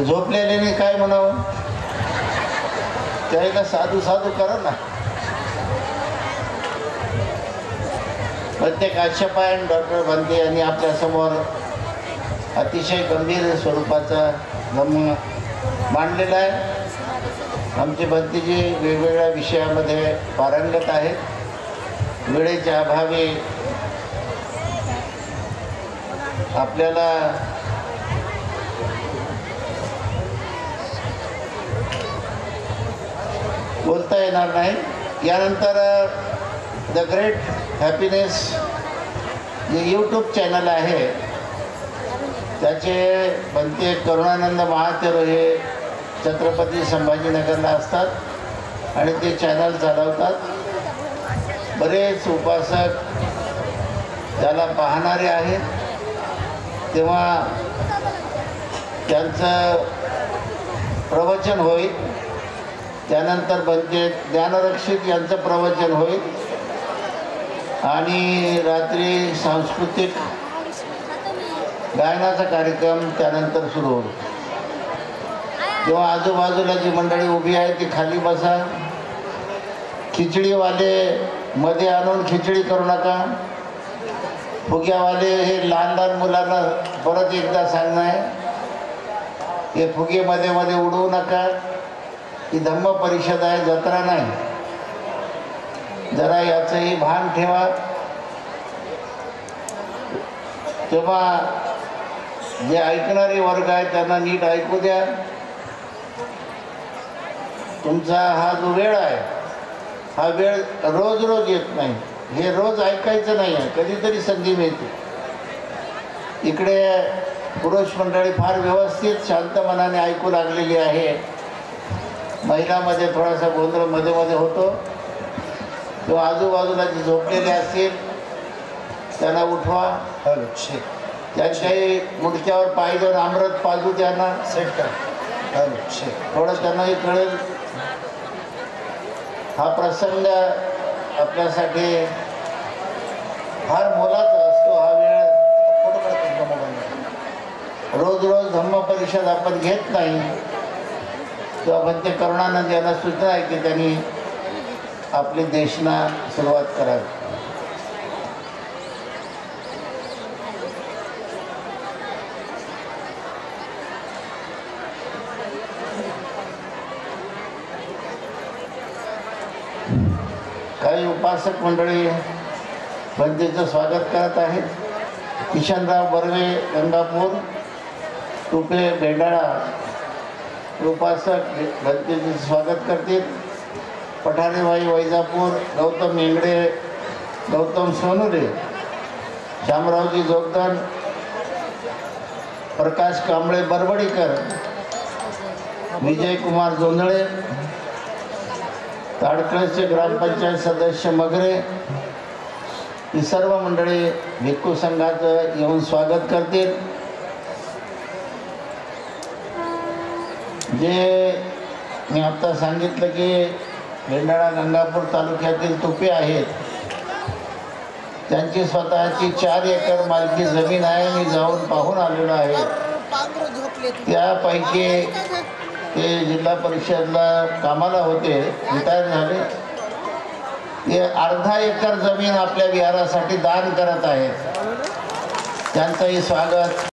झोपलेल्याने काय म्हणावं, त्याला साधू साधू करा ना. प्रत्येक आक्षेपायन डॉक्टर भंते यांनी आपल्यासमोर अतिशय गंभीर स्वरूपाचा धम्म मांडलेला आहे. आमचे भंतेजी वेगवेगळ्या विषयामध्ये पारंगत आहेत. वेळेच्या अभावी आपल्याला बोलता येणार नाही. यानंतर द ग्रेट हॅपीनेस जे यूट्यूब चॅनल आहे त्याचे भंते करुणानंद महातेरो हे छत्रपती संभाजीनगरला असतात आणि ते चॅनल चालवतात. बरेच उपासक त्याला पाहणारे आहेत. तेव्हा त्यांचं प्रवचन होईल. त्यानंतर भंते ज्ञानरक्षित यांचं प्रवचन होईल आणि रात्री सांस्कृतिक गायनाचा कार्यक्रम त्यानंतर सुरू होईल. तेव्हा आजूबाजूला जी मंडळी उभी आहे ती खाली बसा. खिचडीवाले मध्ये आणून खिचडी करू नका. फुग्यावाले हे लहान लहान मुलांना परत एकदा सांगणं आहे, हे फुगे मध्ये मध्ये उडवू नका. ही धम्म परिषद आहे, जत्रा नाही. जरा याचंही भान ठेवा. तेव्हा जे ऐकणारे वर्ग आहे त्यांना नीट ऐकू द्या. तुमचा हा जो वेळ आहे हा वेळ रोज रोज येत नाही. हे रोज ऐकायचं नाही आहे, कधीतरी संधी मिळते. इकडे पुरुष मंडळी फार व्यवस्थित शांत मनाने ऐकू लागलेली आहे. महिलांमध्ये थोडासा गोंधळ मध्ये मध्ये होतो. किंवा आजूबाजूला जे झोपलेले असतील त्यांना उठवा. त्यांच्याही मुडक्यावर पाय देऊन अमृत पाजू त्यांना सेट करा. थोडं त्यांनाही कळेल. हा प्रसंग आपल्यासाठी फार मोलाचा असतो. हा वेळ रोज रोज धम्म परिषद आपण घेत नाही. तेव्हा भंते करुणानंद यांना सूचना आहे की त्यांनी आपली देशना सुरुवात करावी. काही उपासक मंडळी भंतेचं स्वागत करत आहेत. किशनराव बर्वे गंगापूर, टुपे बेंडाळा उपासक भंतेचं स्वागत करतील. पठाणेबाई वैजापूर, गौतम मेंगडे, गौतम सोनुरे, शामरावजी जोगदन, प्रकाश कांबळे बरबडीकर, विजयकुमार जोंधळे, ताडकळचे ग्रामपंचायत सदस्य मगरे, ही सर्व मंडळी भिक्खू संघाचं येऊन स्वागत करतील. जे मी आता सांगितलं की बेंडाळा गंगापूर तालुक्यातील तुपे आहेत, त्यांची स्वतःची 4 एकर मालकी जमीन आहे. मी जाऊन पाहून आलेलो आहे. त्यापैकी ते जिल्हा परिषदला कामाला होते, रिटायर झाले. ते अर्धा एकर जमीन आपल्या विहारासाठी दान करत आहेत. त्यांचंही स्वागत